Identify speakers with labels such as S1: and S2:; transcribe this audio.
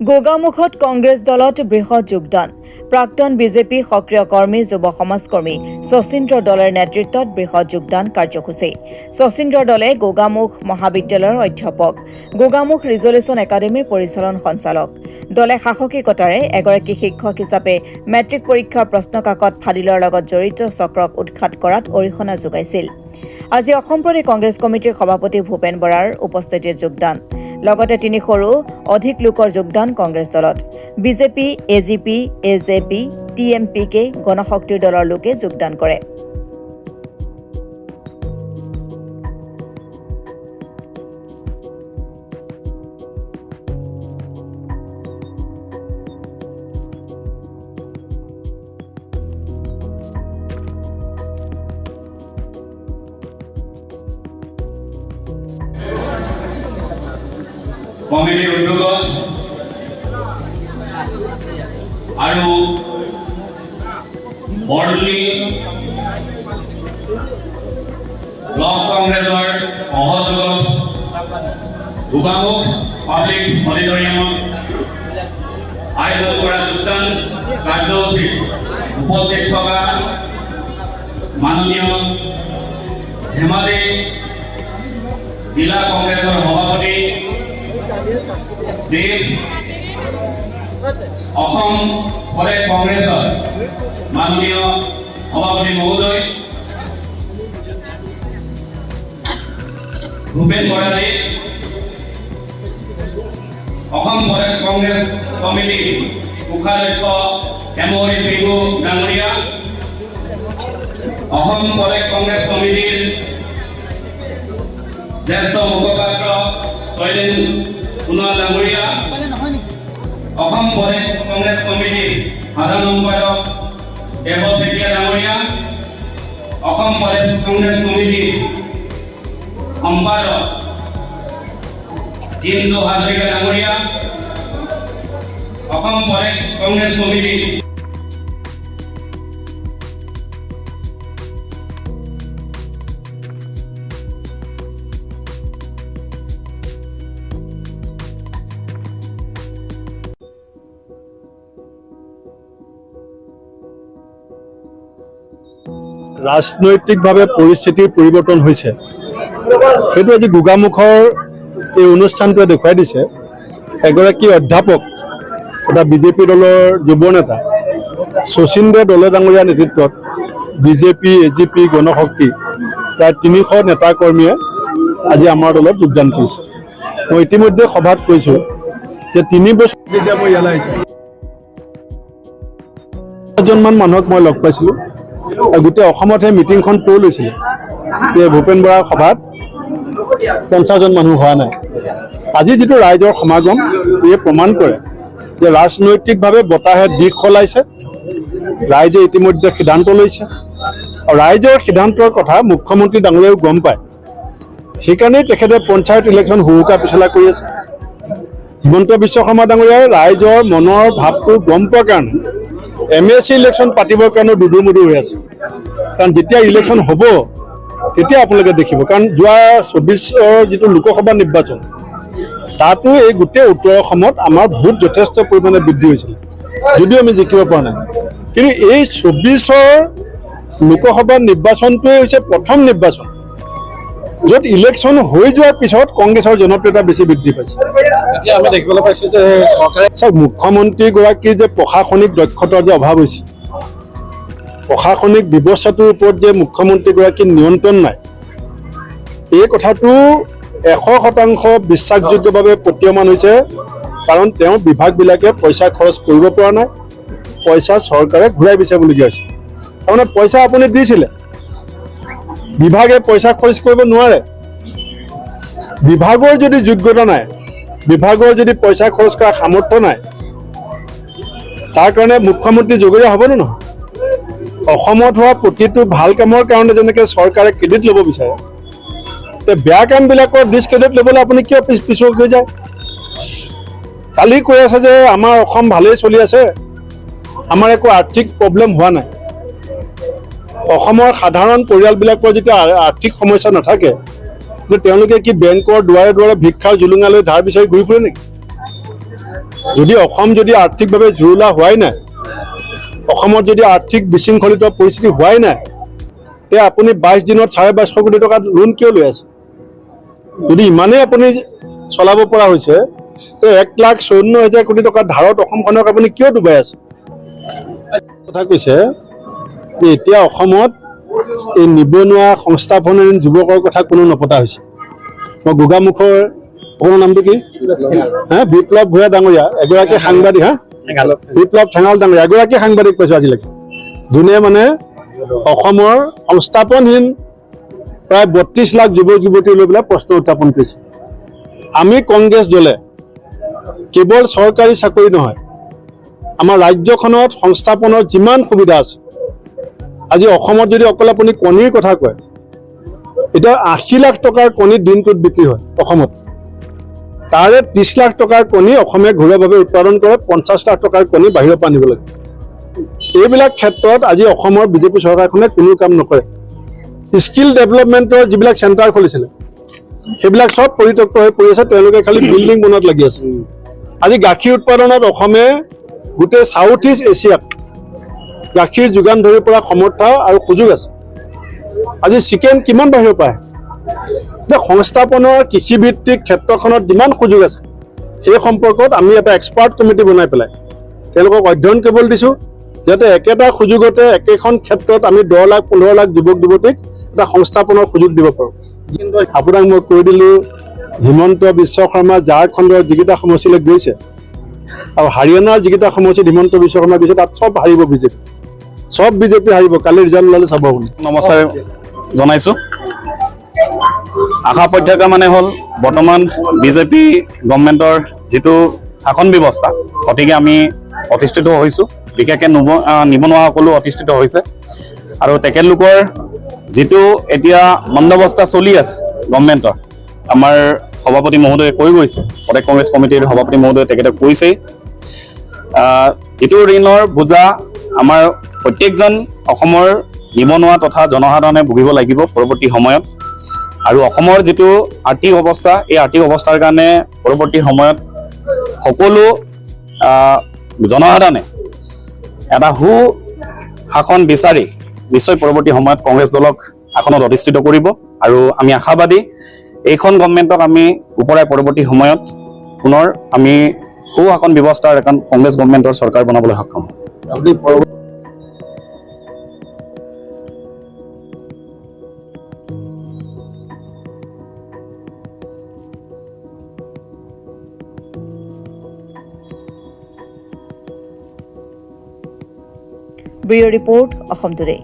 S1: গোগামুখত কংগ্ৰেছ দলত বৃহৎ যোগদান প্ৰাক্তন বিজেপি সক্ৰিয় কৰ্মী যুৱ সমাজকৰ্মী শচীন্দ্ৰ দলেৰ নেতৃত্বত বৃহৎ যোগদান কাৰ্যসূচী শচীন্দ্ৰ দলে গোগামুখ মহাবিদ্যালয়ৰ অধ্যাপক গোগামুখ ৰিজলিউশ্যন একাডেমীৰ পৰিচালন সঞ্চালক দলে সাহসিকতাৰে এগৰাকী শিক্ষক হিচাপে মেট্ৰিক পৰীক্ষাৰ প্ৰশ্নকাকত ফাদিলৰ লগত জড়িত চক্ৰক উৎখাত কৰাত অৰিহণা যোগাইছিল আজি অসম প্ৰদেশ কংগ্ৰেছ কমিটিৰ সভাপতি ভূপেন বৰাৰ উপস্থিতিত যোগদান লগতে তিনিশৰো অধিক লোকৰ যোগদান কংগ্ৰেছ দলত বিজেপি এজিপি এজেপি টিএমপিকে গণশক্তি দলৰ লোকে যোগদান কৰে
S2: কমিটিৰ উদ্যোগত আৰু বৰদলি ব্লক কংগ্ৰেছৰ সহযোগত গোগামুখ পাব্লিক অডিটৰিয়ামত আয়োজন কৰা যোগদান কাৰ্যসূচীত উপস্থিত থকা মাননীয় ধেমাজি জিলা কংগ্ৰেছৰ সভাপতি দেশ অসম প্ৰদেশ কংগ্ৰেছৰ মাননীয় সভাপতি মহোদয় ভূপেন বৰাদেৱ অসম প্ৰদেশ কংগ্ৰেছ কমিটিৰ মুখাধ্যক্ষ হেমহৰি বিহু ডাঙৰীয়া অসম প্ৰদেশ কংগ্ৰেছ কমিটিৰ জ্যেষ্ঠ মুখপাত্ৰ শৈলেন সোণোৱাল ডাঙৰীয়া অসম প্ৰদেশ কংগ্ৰেছ কমিটিৰ সাধাৰণ সম্পাদক দেৱ চেতিয়া ডাঙৰীয়া অসম প্ৰদেশ কংগ্ৰেছ কমিটিৰ সম্পাদক জিন্দু হাজৰিকা ডাঙৰীয়া অসম প্ৰদেশ কংগ্ৰেছ কমিটিৰ
S3: ৰাজনৈতিকভাৱে পৰিস্থিতিৰ পৰিৱৰ্তন হৈছে সেইটো আজি গোগামুখৰ এই অনুষ্ঠানটোৱে দেখুৱাই দিছে এগৰাকী অধ্যাপক তথা বিজেপি দলৰ যুৱ নেতা শচীন্দ্ৰ দলে ডাঙৰীয়াৰ নেতৃত্বত বিজেপি এজিপি গণশক্তি প্ৰায় 300 নেতা কৰ্মীয়ে আজি আমাৰ দলত যোগদান কৰিছে মই ইতিমধ্যে সভাত কৈছোঁ যে 3 বছৰ যেতিয়া মই ইয়ালৈ আহিছোঁ এজনমান মানুহক মই লগ পাইছিলোঁ গোটেই অসমত সেই মিটিংখন কৈ লৈছিল যে ভূপেন বৰাৰ সভাত 50জন মানুহ হোৱা নাই আজি যিটো ৰাইজৰ সমাগম এই প্ৰমাণ কৰে যে ৰাজনৈতিকভাৱে বতাহে দিশ সলাইছে ৰাইজে ইতিমধ্যে সিদ্ধান্ত লৈছে আৰু ৰাইজৰ সিদ্ধান্তৰ কথা মুখ্যমন্ত্ৰী ডাঙৰীয়াও গম পায় সেইকাৰণেই তেখেতে পঞ্চায়ত ইলেকশ্যন হুৰুকা পিছলা কৰি আছে হিমন্ত বিশ্ব শৰ্মা ডাঙৰীয়াই ৰাইজৰ মনৰ ভাৱটো গম পোৱাৰ কাৰণে MSC ইলেকশ্যন পাতিবৰ কাৰণে দুধুমুধু হৈ আছে কাৰণ যেতিয়া ইলেকশ্যন হ'ব তেতিয়া আপোনালোকে দেখিব কাৰণ যোৱা 24ৰ যিটো লোকসভা নিৰ্বাচন তাতো এই গোটেই উত্তৰ অসমত আমাৰ ভোট যথেষ্ট পৰিমাণে বৃদ্ধি হৈছিল যদিও আমি জিকিব পৰা নাই কিন্তু এই 24ৰ লোকসভা নিৰ্বাচনটোৱে হৈছে প্ৰথম নিৰ্বাচন য'ত ইলেকশ্যন হৈ যোৱাৰ পিছত কংগ্ৰেছৰ জনপ্ৰিয়তা বেছি বৃদ্ধি পাইছে এতিয়া আমি দেখিবলৈ পাইছোঁ যে চৰকাৰে মুখ্যমন্ত্ৰীগৰাকীৰ যে প্ৰশাসনিক দক্ষতাৰ যে অভাৱ হৈছে প্ৰশাসনিক ব্যৱস্থাটোৰ ওপৰত যে মুখ্যমন্ত্ৰীগৰাকীৰ নিয়ন্ত্ৰণ নাই এই কথাটো 100% বিশ্বাসযোগ্যভাৱে প্ৰতীয়মান হৈছে কাৰণ তেওঁ বিভাগবিলাকে পইচা খৰচ কৰিব পৰা নাই পইচা চৰকাৰে ঘূৰাই বিচাৰিবলগীয়া হৈছে তাৰমানে পইচা আপুনি দিছিলে বিভাগে পইচা খৰচ কৰিব নোৱাৰে বিভাগৰ যদি যোগ্যতা নাই বিভাগৰ যদি পইচা খৰচ কৰা সামৰ্থ্য নাই তাৰ কাৰণে মুখ্যমন্ত্ৰী যোগ্য হ'বনে নহয় অসমত হোৱা প্ৰতিটো ভাল কামৰ কাৰণে যেনেকৈ চৰকাৰে ক্ৰেডিট ল'ব বিচাৰে তে বেয়া কামবিলাকৰ ডিছক্ৰেডিট ল'বলৈ আপুনি কিয় পিছুৱাই গৈ যায় কালি কৈ আছে যে আমাৰ অসম ভালেই চলি আছে আমাৰ একো আৰ্থিক প্ৰব্লেম হোৱা নাই অসমৰ সাধাৰণ পৰিয়ালবিলাকৰ যেতিয়া আৰ্থিক সমস্যা নাথাকে যে তেওঁলোকে কি বেংকৰ দুৱাৰে দুৱাৰে ভিক্ষাৰ জুলুঙালৈ ধাৰ বিচাৰি ঘূৰি ফুৰে নেকি যদি অসম যদি আৰ্থিকভাৱে জুৰুলা হোৱাই নাই, অসমত যদি আৰ্থিক বিশৃংখলিত পৰিস্থিতি হোৱাই নাই, তে আপুনি 22 দিনত 2250 কোটি টকা লোন কিয় লৈ আছে? যদি ইমানেই আপুনি চলাব পৰা হৈছে, তে 1,54,000 কোটি টকা ধাৰত অসমখনক আপুনি কিয় ডুবাই আছে? কথা কৈছে যে এতিয়া অসমত এই নিবনুৱা সংস্থাপনহীন যুৱকৰ কথা কোনো নপতা হৈছে। মই গোগামুখৰ আপোনাৰ নামটো কি? বিপ্লৱ ভূঞা ডাঙৰীয়া এগৰাকী সাংবাদিক, বিপ্লৱ ঠেঙাল ডাঙৰীয়া এগৰাকী সাংবাদিক পাইছোঁ আজিলৈকে, যোনে মানে অসমৰ সংস্থাপনহীন প্ৰায় 32 লাখ যুৱক যুৱতী লৈ পেলাই প্ৰশ্ন উত্থাপন কৰিছে। আমি কংগ্ৰেছ দলে কেৱল চৰকাৰী চাকৰি নহয়, আমাৰ ৰাজ্যখনত সংস্থাপনৰ যিমান সুবিধা আছে, আজি অসমত যদি অকল আপুনি কণীৰ কথা কয়, এতিয়া 80 লাখ টকাৰ কণী দিনটোত বিক্ৰী হয় অসমত, তাৰে 30 লাখ টকাৰ কণী অসমে ঘৰুৱাভাৱে উৎপাদন কৰে, 50 লাখ টকাৰ কণী বাহিৰৰ পৰা আনিব লাগে। এইবিলাক ক্ষেত্ৰত আজি অসমৰ বিজেপি চৰকাৰখনে কোনো কাম নকৰে। স্কিল ডেভেলপমেণ্টৰ যিবিলাক চেণ্টাৰ খুলিছিলে সেইবিলাক চব পৰিত্যক্ত হৈ পৰি আছে, তেওঁলোকে খালি বিল্ডিং বনোৱাত লাগি আছে। আজি গাখীৰ উৎপাদনত অসমে গোটেই সাউথ ইষ্ট এছিয়াত গাখীৰ যোগান ধৰিব পৰা সমৰ্থা আৰু সুযোগ আছে। আজি চিকেন কিমান বাহিৰৰ পৰা আহে? যে সংস্থাপনৰ কৃষিভিত্তিক ক্ষেত্ৰখনত যিমান সুযোগ আছে, সেই সম্পৰ্কত আমি এটা এক্সপাৰ্ট কমিটি বনাই পেলাই তেওঁলোকক অধ্যয়ন কৰিবলৈ দিছোঁ, যাতে একেটা সুযোগতে একেখন ক্ষেত্ৰত আমি 10 লাখ 15 লাখ যুৱক যুৱতীক এটা সংস্থাপনৰ সুযোগ দিব পাৰোঁ। কিন্তু আপোনাক মই কৈ দিলোঁ, হিমন্ত বিশ্ব শৰ্মা ঝাৰখণ্ডৰ যিকেইটা সমষ্টিলৈ গৈছে আৰু হাৰিয়ানাৰ যিকেইটা সমষ্টিত হিমন্ত বিশ্ব শৰ্মা গৈছে, তাত চব হাৰিব বিজেপি, চব বিজেপি হাৰিব। কালি ৰিজাল্ট ওলালে চাব আপুনি।
S4: নমস্কাৰ জনাইছোঁ। আশা প্ৰত্যাশা মানে হ'ল বৰ্তমান বিজেপি গভৰ্ণমেণ্টৰ যিটো শাসন ব্যৱস্থা, গতিকে আমি অতিষ্ঠিত হৈছোঁ, বিশেষকৈ নিবনুৱাসকলো অতিষ্ঠিত হৈছে। আৰু তেখেতলোকৰ যিটো এতিয়া মন্দাৱস্থা চলি আছে গভৰ্ণমেণ্টৰ, আমাৰ সভাপতি মহোদয়ে কৈ গৈছে, প্ৰদেশ কংগ্ৰেছ কমিটিৰ সভাপতি মহোদয়ে তেখেতে কৈছেই, যিটো ঋণৰ বোজা আমাৰ প্ৰত্যেকজন অসমৰ নিবনুৱা তথা জনসাধাৰণে ভুগিব লাগিব পৰৱৰ্তী সময়ত। আৰু অসমৰ যিটো আৰ্থিক অৱস্থা, এই আৰ্থিক অৱস্থাৰ কাৰণে পৰৱৰ্তী সময়ত সকলো জনসাধাৰণে এটা সুশাসন বিচাৰি নিশ্চয় পৰৱৰ্তী সময়ত কংগ্ৰেছ দলক আসনত অধিষ্ঠিত কৰিব। আৰু আমি আশাবাদী এইখন গভৰ্ণমেণ্টক আমি ওপৰাই পৰৱৰ্তী সময়ত পুনৰ আমি সুশাসন ব্যৱস্থাৰ এখন কংগ্ৰেছ গভৰ্ণমেণ্টৰ চৰকাৰ বনাবলৈ সক্ষম হ'ম।
S1: Bureau Report, Assam Today.